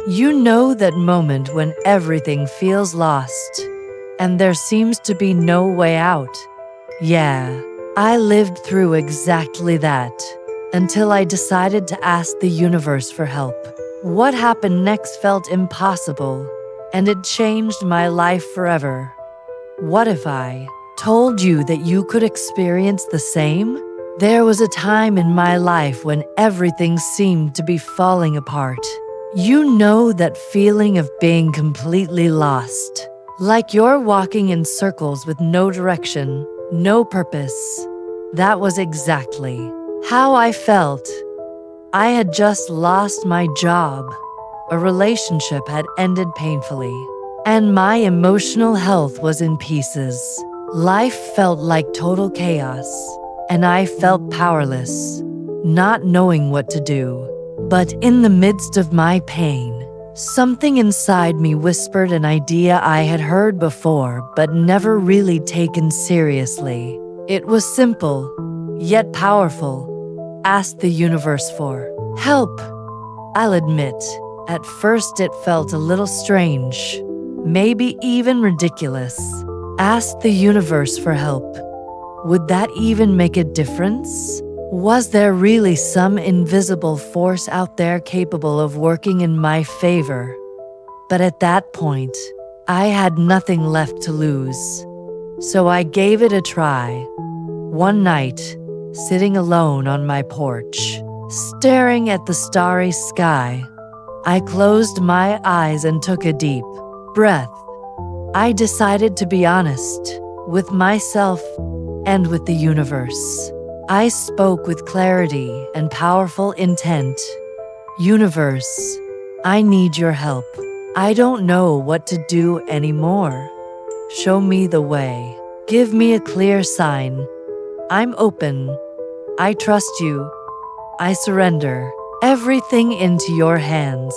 You know that moment when everything feels lost and there seems to be no way out? Yeah, I lived through exactly that until I decided to ask the universe for help. What happened next felt impossible, and it changed my life forever. What if I told you that you could experience the same? There was a time in my life when everything seemed to be falling apart. You know that feeling of being completely lost, like you're walking in circles with no direction, no purpose. That was exactly how I felt. I had just lost my job. A relationship had ended painfully, and my emotional health was in pieces. Life felt like total chaos, and I felt powerless, not knowing what to do. But in the midst of my pain, something inside me whispered an idea I had heard before but never really taken seriously. It was simple, yet powerful. Ask the universe for help. I'll admit, at first it felt a little strange, maybe even ridiculous. Ask the universe for help. Would that even make a difference? Was there really some invisible force out there capable of working in my favor? But at that point, I had nothing left to lose. So I gave it a try. One night, sitting alone on my porch, staring at the starry sky, I closed my eyes and took a deep breath. I decided to be honest with myself and with the universe. I spoke with clarity and powerful intent. Universe, I need your help. I don't know what to do anymore. Show me the way. Give me a clear sign. I'm open. I trust you. I surrender everything into your hands.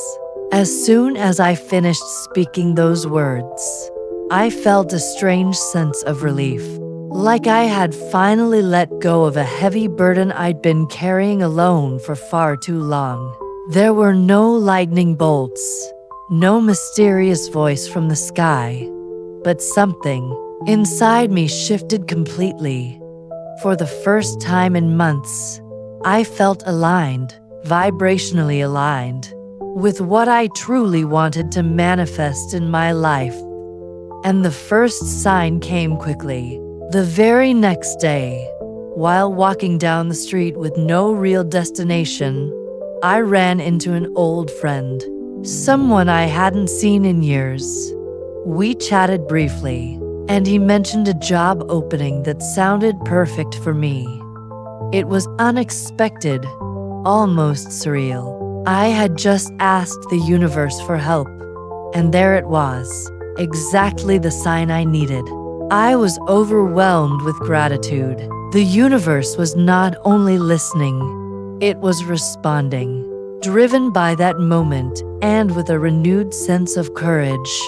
As soon as I finished speaking those words, I felt a strange sense of relief. Like I had finally let go of a heavy burden I'd been carrying alone for far too long. There were no lightning bolts, no mysterious voice from the sky, but something inside me shifted completely. For the first time in months, I felt aligned, vibrationally aligned, with what I truly wanted to manifest in my life. And the first sign came quickly. The very next day, while walking down the street with no real destination, I ran into an old friend, someone I hadn't seen in years. We chatted briefly, and he mentioned a job opening that sounded perfect for me. It was unexpected, almost surreal. I had just asked the universe for help, and there it was, exactly the sign I needed. I was overwhelmed with gratitude. The universe was not only listening, it was responding. Driven by that moment and with a renewed sense of courage,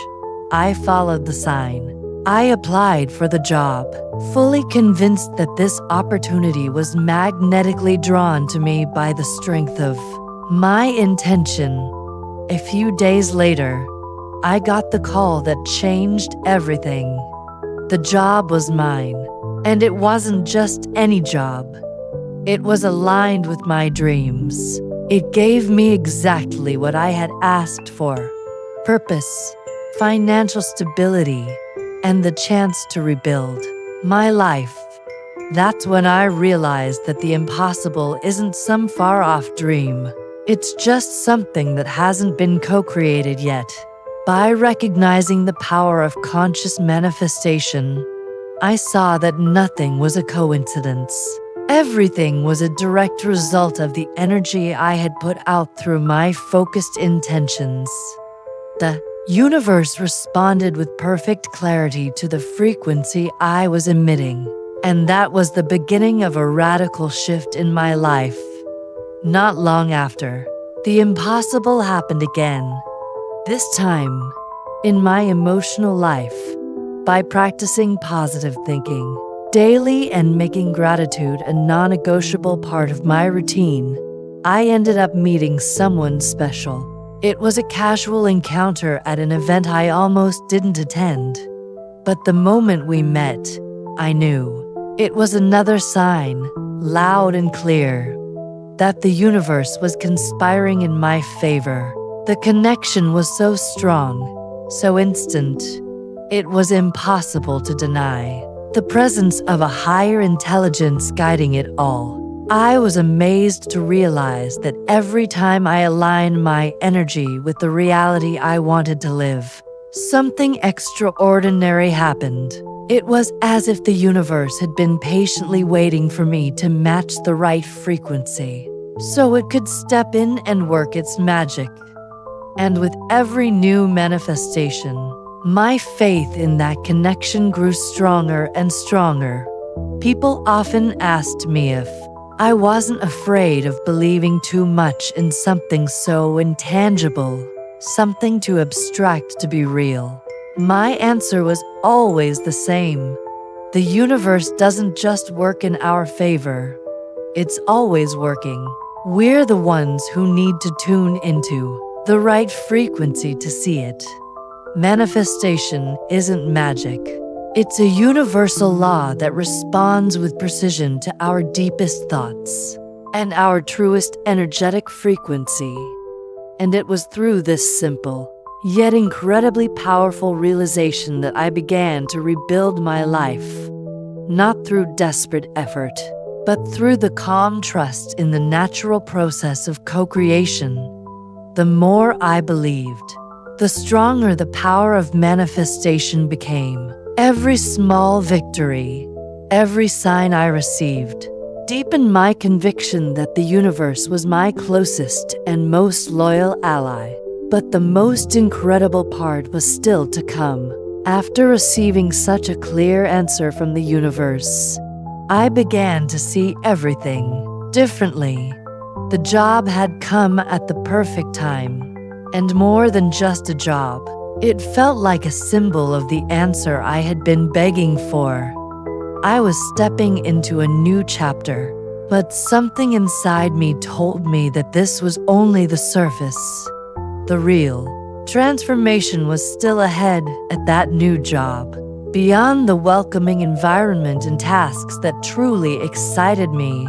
I followed the sign. I applied for the job, fully convinced that this opportunity was magnetically drawn to me by the strength of my intention. A few days later, I got the call that changed everything. The job was mine, and it wasn't just any job. It was aligned with my dreams. It gave me exactly what I had asked for: purpose, financial stability, and the chance to rebuild my life. That's when I realized that the impossible isn't some far-off dream. It's just something that hasn't been co-created yet. By recognizing the power of conscious manifestation, I saw that nothing was a coincidence. Everything was a direct result of the energy I had put out through my focused intentions. The universe responded with perfect clarity to the frequency I was emitting, and that was the beginning of a radical shift in my life. Not long after, the impossible happened again. This time, in my emotional life, by practicing positive thinking daily and making gratitude a non-negotiable part of my routine, I ended up meeting someone special. It was a casual encounter at an event I almost didn't attend. But the moment we met, I knew. It was another sign, loud and clear, that the universe was conspiring in my favor. The connection was so strong, so instant, it was impossible to deny. The presence of a higher intelligence guiding it all. I was amazed to realize that every time I aligned my energy with the reality I wanted to live, something extraordinary happened. It was as if the universe had been patiently waiting for me to match the right frequency, so it could step in and work its magic. And with every new manifestation, my faith in that connection grew stronger and stronger. People often asked me if I wasn't afraid of believing too much in something so intangible, something too abstract to be real. My answer was always the same. The universe doesn't just work in our favor. It's always working. We're the ones who need to tune into the right frequency to see it. Manifestation isn't magic. It's a universal law that responds with precision to our deepest thoughts and our truest energetic frequency. And it was through this simple, yet incredibly powerful realization that I began to rebuild my life. Not through desperate effort, but through the calm trust in the natural process of co-creation. The more I believed, the stronger the power of manifestation became. Every small victory, every sign I received, deepened my conviction that the universe was my closest and most loyal ally. But the most incredible part was still to come. After receiving such a clear answer from the universe, I began to see everything differently. The job had come at the perfect time, and more than just a job. It felt like a symbol of the answer I had been begging for. I was stepping into a new chapter, but something inside me told me that this was only the surface. The real transformation was still ahead at that new job. Beyond the welcoming environment and tasks that truly excited me,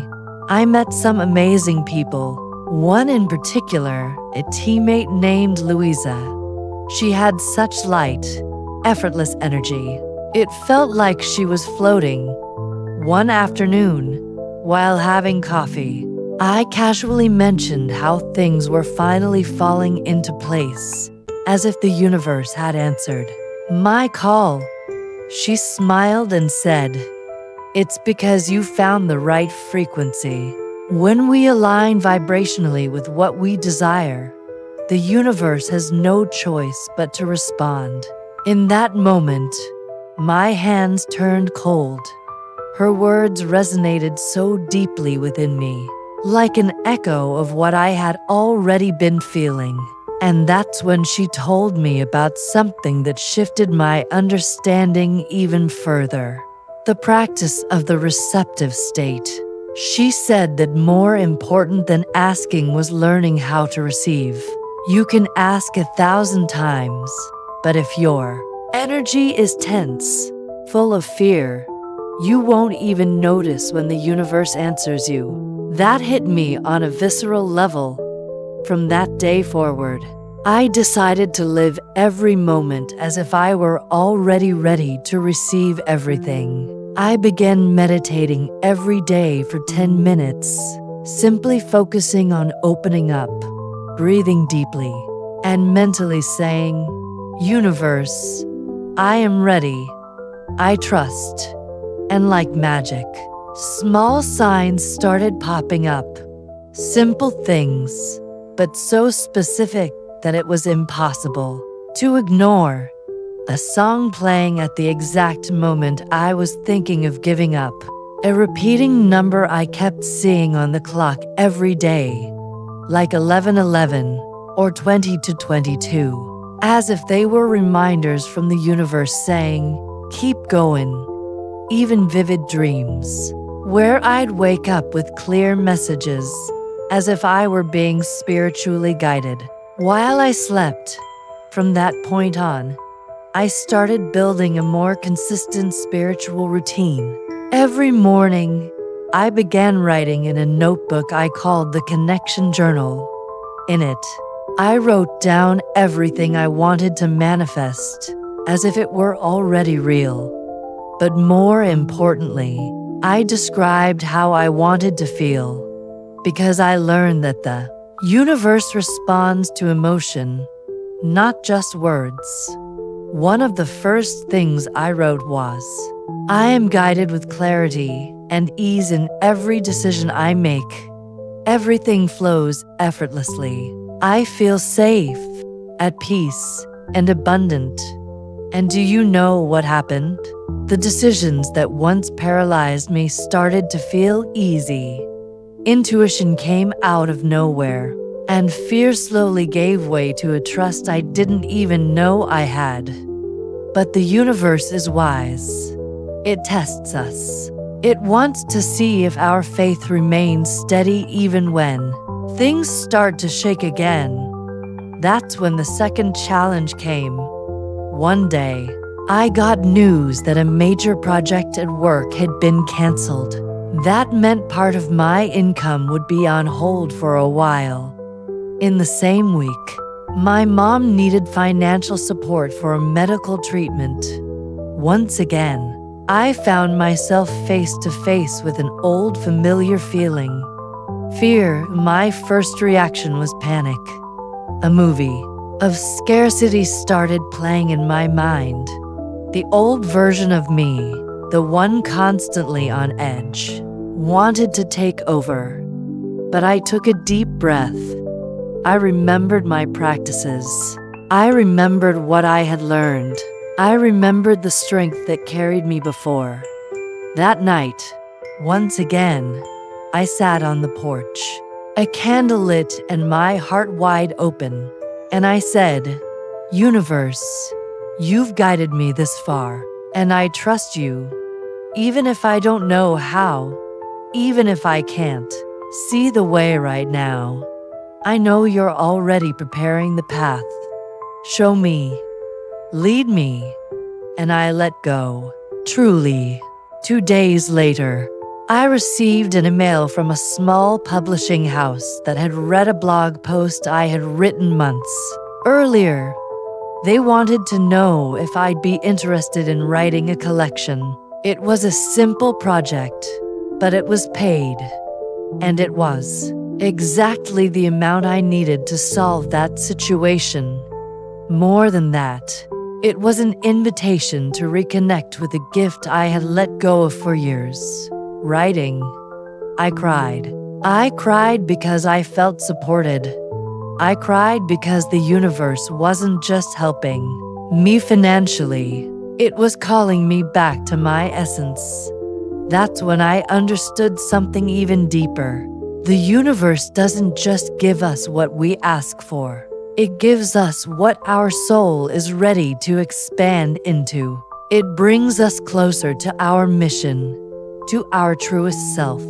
I met some amazing people. One in particular, a teammate named Louisa. She had such light, effortless energy. It felt like she was floating. One afternoon, while having coffee, I casually mentioned how things were finally falling into place, as if the universe had answered my call. She smiled and said, "It's because you found the right frequency. When we align vibrationally with what we desire, the universe has no choice but to respond." In that moment, my hands turned cold. Her words resonated so deeply within me, like an echo of what I had already been feeling. And that's when she told me about something that shifted my understanding even further. The practice of the receptive state. She said that more important than asking was learning how to receive. You can ask 1,000 times, but if your energy is tense, full of fear, you won't even notice when the universe answers you. That hit me on a visceral level. From that day forward, I decided to live every moment as if I were already ready to receive everything. I began meditating every day for 10 minutes, simply focusing on opening up, breathing deeply, and mentally saying, "Universe, I am ready. I trust." And like magic, small signs started popping up. Simple things, but so specific that it was impossible to ignore. A song playing at the exact moment I was thinking of giving up. A repeating number I kept seeing on the clock every day, like 11:11 or 20 to 22, as if they were reminders from the universe saying, "Keep going." Even vivid dreams, where I'd wake up with clear messages, as if I were being spiritually guided, while I slept. From that point on, I started building a more consistent spiritual routine. Every morning, I began writing in a notebook I called the Connection Journal. In it, I wrote down everything I wanted to manifest, as if it were already real. But more importantly, I described how I wanted to feel, because I learned that the universe responds to emotion, not just words. One of the first things I wrote was, I am guided with clarity and ease in every decision I make. Everything flows effortlessly. I feel safe, at peace, and abundant. And do you know what happened? The decisions that once paralyzed me started to feel easy. Intuition came out of nowhere, and fear slowly gave way to a trust I didn't even know I had. But the universe is wise. It tests us. It wants to see if our faith remains steady even when things start to shake again. That's when the second challenge came. One day, I got news that a major project at work had been canceled. That meant part of my income would be on hold for a while. In the same week, my mom needed financial support for a medical treatment. Once again, I found myself face to face with an old familiar feeling. Fear. My first reaction was panic. A movie of scarcity started playing in my mind. The old version of me, the one constantly on edge, wanted to take over. But I took a deep breath. I remembered my practices. I remembered what I had learned. I remembered the strength that carried me before. That night, once again, I sat on the porch, a candle lit and my heart wide open, and I said, Universe, you've guided me this far, and I trust you, even if I don't know how, even if I can't see the way right now. I know you're already preparing the path. Show me. Lead me. And I let go. Truly. 2 days later, I received an email from a small publishing house that had read a blog post I had written months earlier. They wanted to know if I'd be interested in writing a collection. It was a simple project, but it was paid. And it was exactly the amount I needed to solve that situation. More than that, it was an invitation to reconnect with a gift I had let go of for years. Writing. I cried. I cried because I felt supported. I cried because the universe wasn't just helping me financially, it was calling me back to my essence. That's when I understood something even deeper. The universe doesn't just give us what we ask for. It gives us what our soul is ready to expand into. It brings us closer to our mission, to our truest self,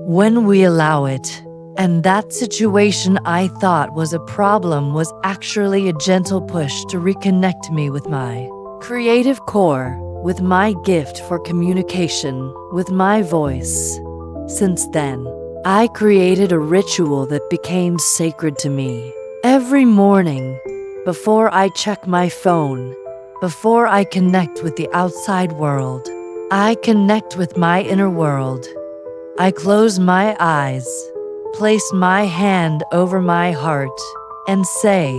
when we allow it. And that situation I thought was a problem was actually a gentle push to reconnect me with my creative core, with my gift for communication, with my voice. Since then, I created a ritual that became sacred to me. Every morning, before I check my phone, before I connect with the outside world, I connect with my inner world. I close my eyes, place my hand over my heart, and say,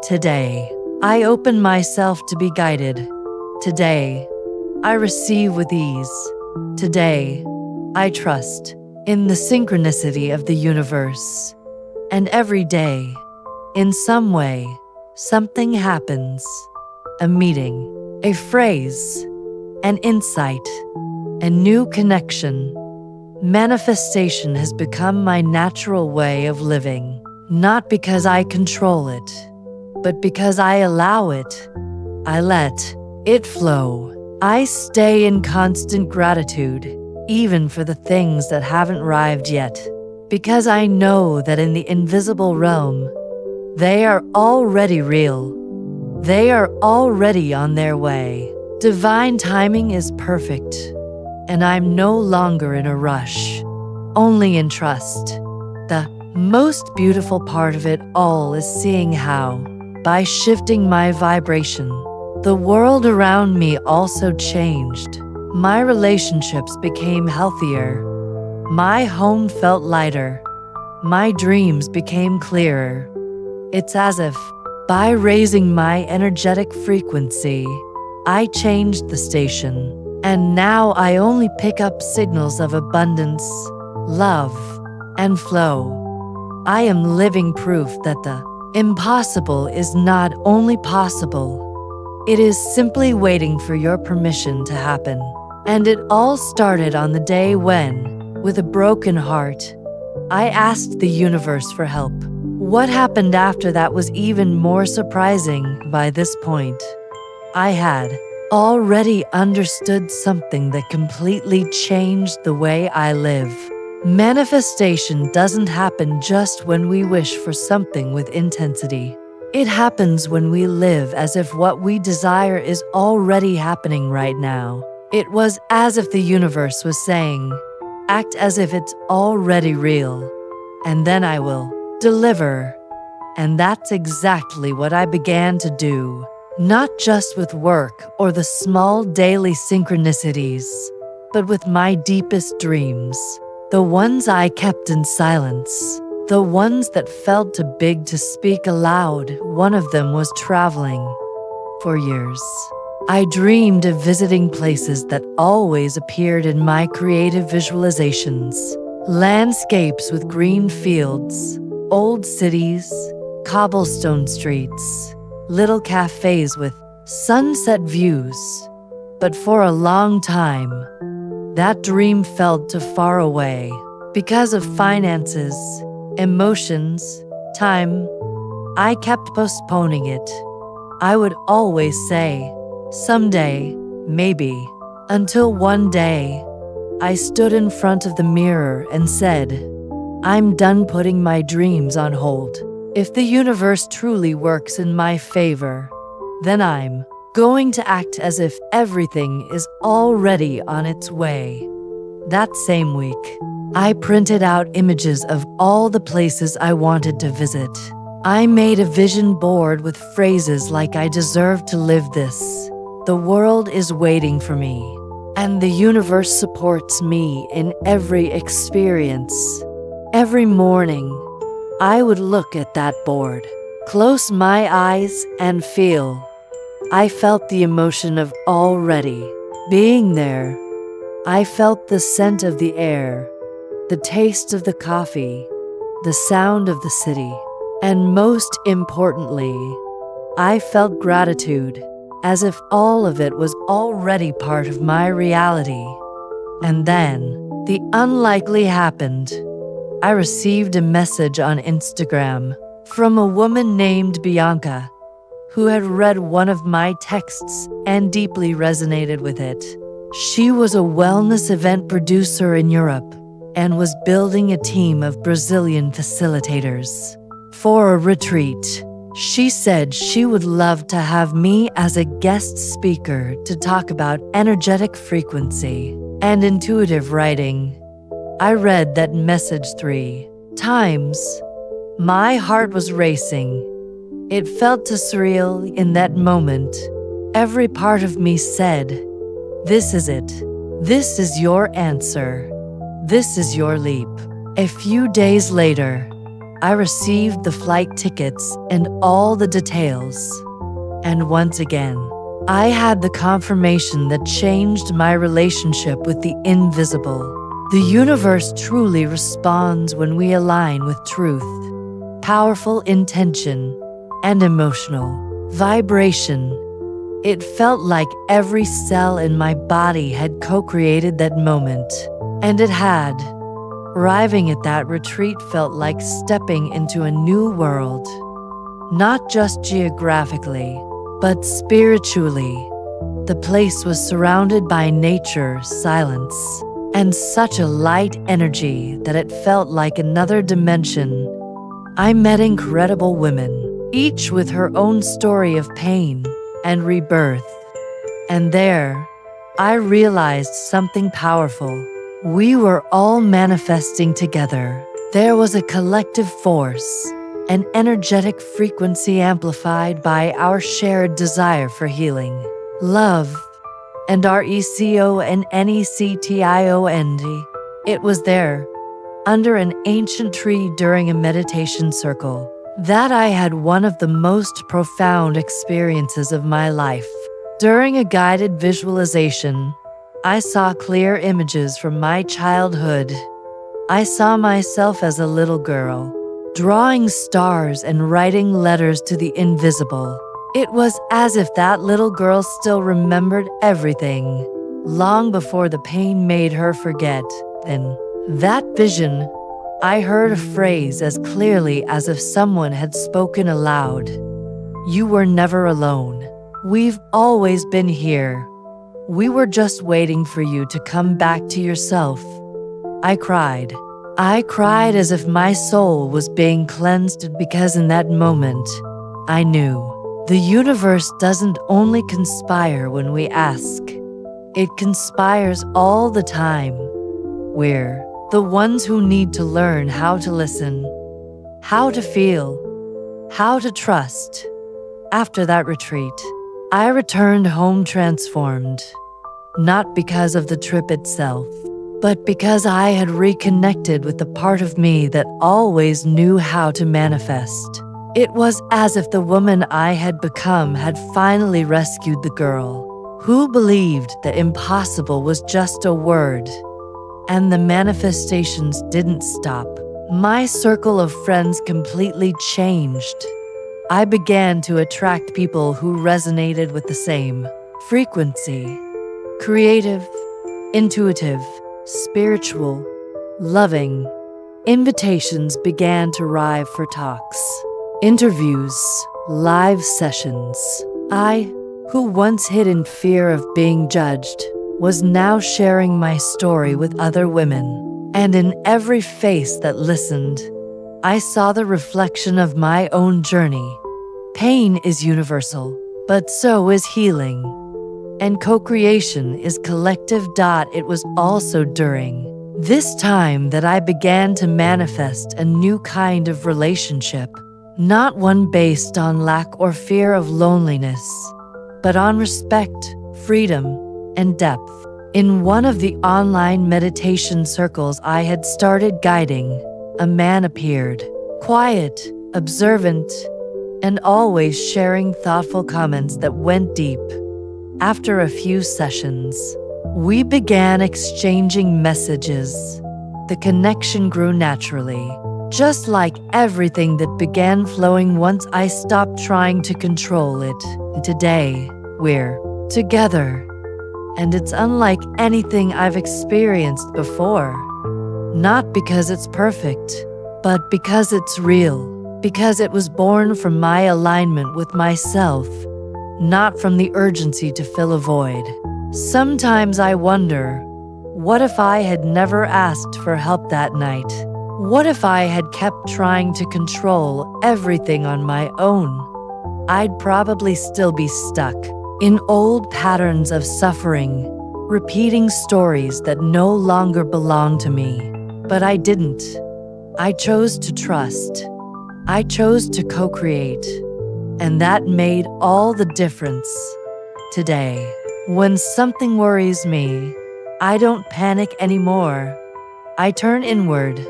today, I open myself to be guided. Today, I receive with ease. Today, I trust in the synchronicity of the universe. And every day, in some way, something happens. A meeting, a phrase, an insight, a new connection. Manifestation has become my natural way of living, not because I control it, but because I allow it. I let it flow. I stay in constant gratitude, even for the things that haven't arrived yet, because I know that in the invisible realm, They are already real. They are already on their way. Divine timing is perfect, and I'm no longer in a rush, only in trust. The most beautiful part of it all is seeing how, by shifting my vibration, the world around me also changed. My relationships became healthier. My home felt lighter. My dreams became clearer. It's as if, by raising my energetic frequency, I changed the station, and now I only pick up signals of abundance, love, and flow. I am living proof that the impossible is not only possible, it is simply waiting for your permission to happen. And it all started on the day when, with a broken heart, I asked the universe for help. What happened after that was even more surprising. By this point, I had already understood something that completely changed the way I live. Manifestation doesn't happen just when we wish for something with intensity. It happens when we live as if what we desire is already happening right now. It was as if the universe was saying, act as if it's already real, and then I will deliver. And that's exactly what I began to do, not just with work or the small daily synchronicities, but with my deepest dreams, the ones I kept in silence, the ones that felt too big to speak aloud. One of them was traveling. For years, I dreamed of visiting places that always appeared in my creative visualizations. Landscapes with green fields, old cities, cobblestone streets, little cafes with sunset views. But for a long time, that dream felt too far away. Because of finances, emotions, time, I kept postponing it. I would always say, someday, maybe, until one day, I stood in front of the mirror and said, I'm done putting my dreams on hold. If the universe truly works in my favor, then I'm going to act as if everything is already on its way. That same week, I printed out images of all the places I wanted to visit. I made a vision board with phrases like I deserve to live this, the world is waiting for me, and the universe supports me in every experience. Every morning, I would look at that board, close my eyes, and feel. I felt the emotion of already being there. I felt the scent of the air, the taste of the coffee, the sound of the city, and most importantly, I felt gratitude, as if all of it was already part of my reality. And then, the unlikely happened. I received a message on Instagram from a woman named Bianca, who had read one of my texts and deeply resonated with it. She was a wellness event producer in Europe and was building a team of Brazilian facilitators for a retreat. She said she would love to have me as a guest speaker to talk about energetic frequency and intuitive writing. I read that message 3 times. My heart was racing. It felt too surreal in that moment. Every part of me said, this is it. This is your answer. This is your leap. A few days later, I received the flight tickets and all the details. And once again, I had the confirmation that changed my relationship with the invisible. The universe truly responds when we align with truth, powerful intention, and emotional vibration. It felt like every cell in my body had co-created that moment, and it had. Arriving at that retreat felt like stepping into a new world, not just geographically, but spiritually. The place was surrounded by nature, silence, and such a light energy that it felt like another dimension. I met incredible women, each with her own story of pain and rebirth. And there, I realized something powerful. We were all manifesting together. There was a collective force, an energetic frequency amplified by our shared desire for healing, love, and RECONNECTIOND. It was there, under an ancient tree during a meditation circle, that I had one of the most profound experiences of my life. During a guided visualization, I saw clear images from my childhood. I saw myself as a little girl, drawing stars and writing letters to the invisible. It was as if that little girl still remembered everything, long before the pain made her forget. In that vision, I heard a phrase as clearly as if someone had spoken aloud. "You were never alone. We've always been here. We were just waiting for you to come back to yourself." I cried. I cried as if my soul was being cleansed, because in that moment, I knew the universe doesn't only conspire when we ask. It conspires all the time. We're the ones who need to learn how to listen, how to feel, how to trust. After that retreat, I returned home transformed, not because of the trip itself, but because I had reconnected with the part of me that always knew how to manifest. It was as if the woman I had become had finally rescued the girl who believed the impossible was just a word. And the manifestations didn't stop. My circle of friends completely changed. I began to attract people who resonated with the same frequency: creative, intuitive, spiritual, loving. Invitations began to arrive for talks, interviews, live sessions. I, who once hid in fear of being judged, was now sharing my story with other women. And in every face that listened, I saw the reflection of my own journey. Pain is universal, but so is healing. And co-creation is collective. It was also during this time that I began to manifest a new kind of relationship, not one based on lack or fear of loneliness, but on respect, freedom, and depth. In one of the online meditation circles I had started guiding, a man appeared, quiet, observant, and always sharing thoughtful comments that went deep. After a few sessions, we began exchanging messages. The connection grew naturally, just like everything that began flowing once I stopped trying to control it. Today, we're together, and it's unlike anything I've experienced before. Not because it's perfect, but because it's real, because it was born from my alignment with myself, not from the urgency to fill a void. Sometimes I wonder, what if I had never asked for help that night? What if I had kept trying to control everything on my own? I'd probably still be stuck in old patterns of suffering, repeating stories that no longer belong to me. But I didn't. I chose to trust. I chose to co-create. And that made all the difference. Today, when something worries me, I don't panic anymore. I turn inward.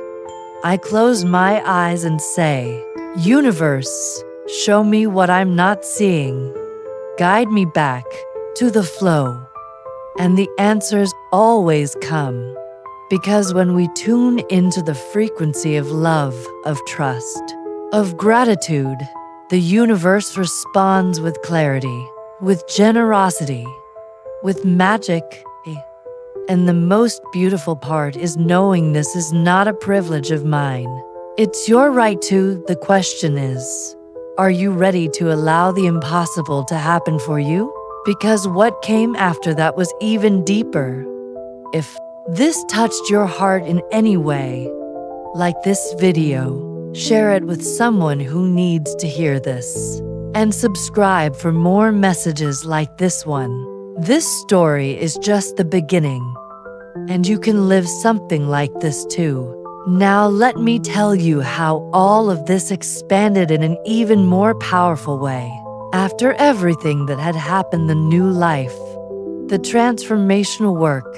I close my eyes and say, "Universe, show me what I'm not seeing. Guide me back to the flow." And the answers always come. Because when we tune into the frequency of love, of trust, of gratitude, the universe responds with clarity, with generosity, with magic. And the most beautiful part is knowing this is not a privilege of mine. It's your right to. The question is, are you ready to allow the impossible to happen for you? Because what came after that was even deeper. If this touched your heart in any way, like this video, share it with someone who needs to hear this. And subscribe for more messages like this one. This story is just the beginning, and you can live something like this too. Now let me tell you how all of this expanded in an even more powerful way. After everything that had happened, the new life, the transformational work,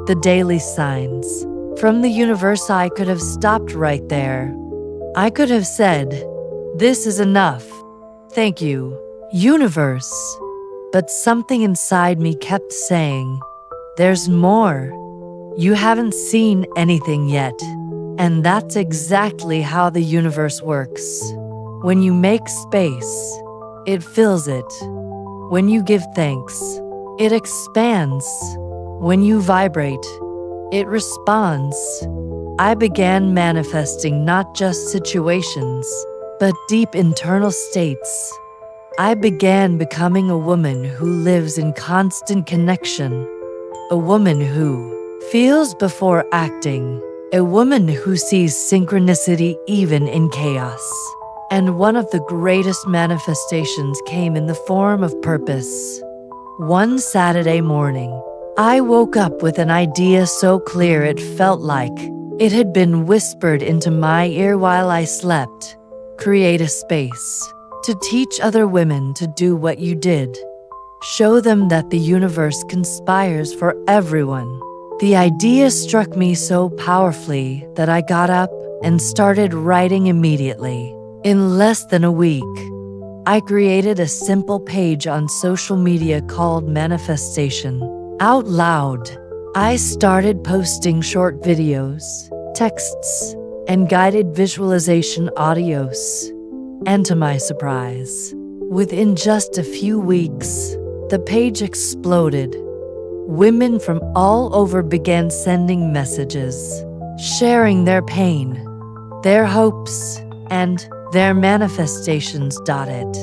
the daily signs from the universe, I could have stopped right there. I could have said, "This is enough. Thank you, universe." But something inside me kept saying, "There's more. You haven't seen anything yet." And that's exactly how the universe works. When you make space, it fills it. When you give thanks, it expands. When you vibrate, it responds. I began manifesting not just situations, but deep internal states. I began becoming a woman who lives in constant connection, a woman who feels before acting, a woman who sees synchronicity even in chaos. And one of the greatest manifestations came in the form of purpose. One Saturday morning, I woke up with an idea so clear it felt like it had been whispered into my ear while I slept. Create a space to teach other women to do what you did. Show them that the universe conspires for everyone. The idea struck me so powerfully that I got up and started writing immediately. In less than a week, I created a simple page on social media called Manifestation Out Loud. I started posting short videos, texts, and guided visualization audios. And to my surprise, within just a few weeks, the page exploded. Women from all over began sending messages, sharing their pain, their hopes, and their manifestations. It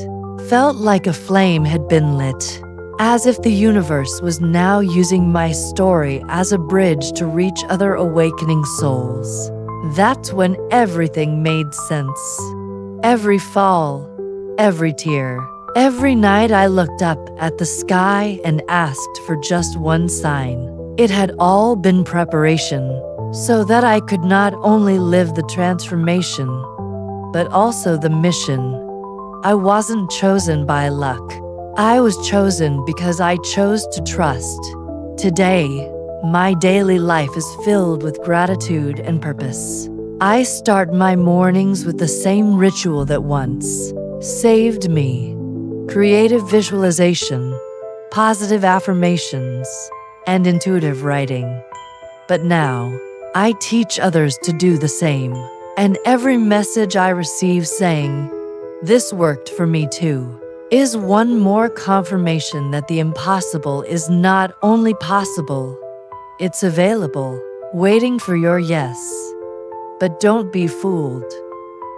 felt like a flame had been lit, as if the universe was now using my story as a bridge to reach other awakening souls. That's when everything made sense. Every fall, every tear, every night I looked up at the sky and asked for just one sign. It had all been preparation, so that I could not only live the transformation, but also the mission. I wasn't chosen by luck. I was chosen because I chose to trust. Today, my daily life is filled with gratitude and purpose. I start my mornings with the same ritual that once saved me: creative visualization, positive affirmations, and intuitive writing. But now, I teach others to do the same. And every message I receive saying, "This worked for me too," is one more confirmation that the impossible is not only possible, it's available, waiting for your yes. But don't be fooled.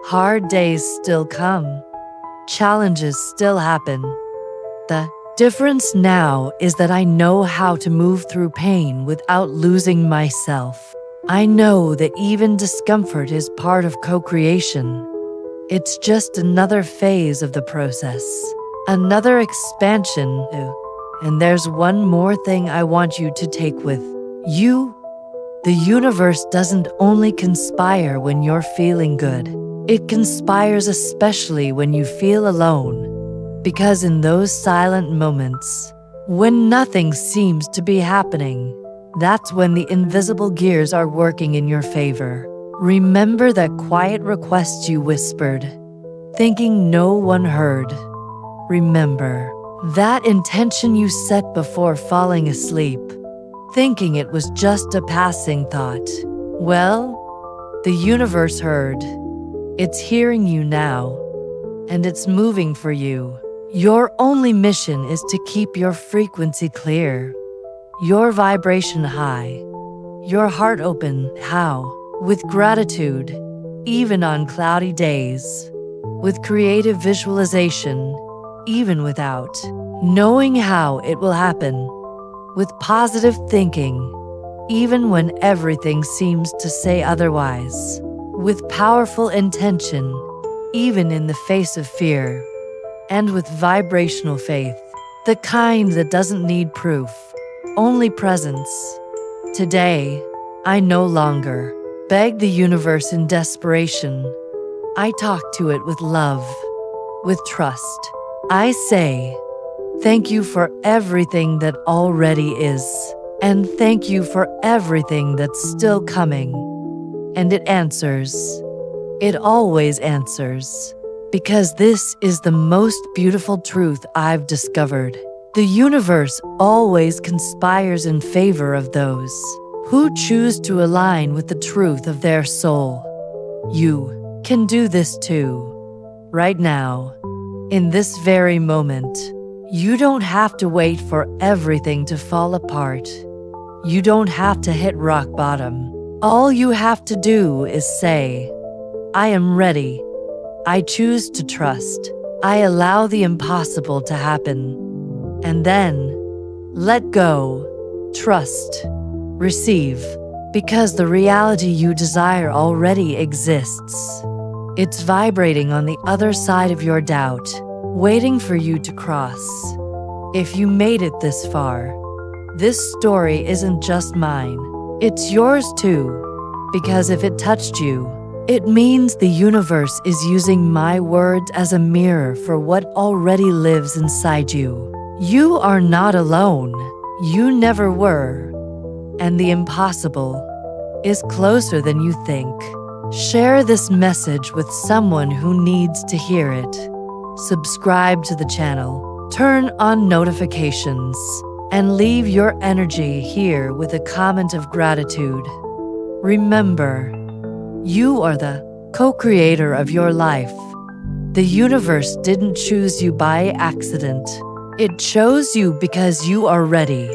Hard days still come. Challenges still happen. The difference now is that I know how to move through pain without losing myself. I know that even discomfort is part of co-creation. It's just another phase of the process, another expansion. And there's one more thing I want you to take with you. The universe doesn't only conspire when you're feeling good. It conspires especially when you feel alone. Because in those silent moments, when nothing seems to be happening, that's when the invisible gears are working in your favor. Remember that quiet request you whispered, thinking no one heard. Remember that intention you set before falling asleep, thinking it was just a passing thought. Well, the universe heard. It's hearing you now, and it's moving for you. Your only mission is to keep your frequency clear, your vibration high, your heart open. How? With gratitude, even on cloudy days. With creative visualization, even without knowing how it will happen. With positive thinking, even when everything seems to say otherwise. with powerful intention, even in the face of fear, and with vibrational faith, the kind that doesn't need proof, only presence. Today, I no longer beg the universe in desperation. I talk to it with love, with trust. I say, thank you for everything that already is, and thank you for everything that's still coming. And it answers. It always answers. Because this is the most beautiful truth I've discovered. The universe always conspires in favor of those who choose to align with the truth of their soul. You can do this too. Right now, in this very moment, you don't have to wait for everything to fall apart. You don't have to hit rock bottom. All you have to do is say, I am ready. I choose to trust. I allow the impossible to happen. And then, let go, trust, receive, because the reality you desire already exists. It's vibrating on the other side of your doubt, waiting for you to cross. If you made it this far, this story isn't just mine, it's yours too. Because if it touched you, it means the universe is using my words as a mirror for what already lives inside you. You are not alone. You never were. And the impossible is closer than you think. Share this message with someone who needs to hear it. Subscribe to the channel, turn on notifications, and leave your energy here with a comment of gratitude. Remember, you are the co-creator of your life. The universe didn't choose you by accident. It chose you because you are ready.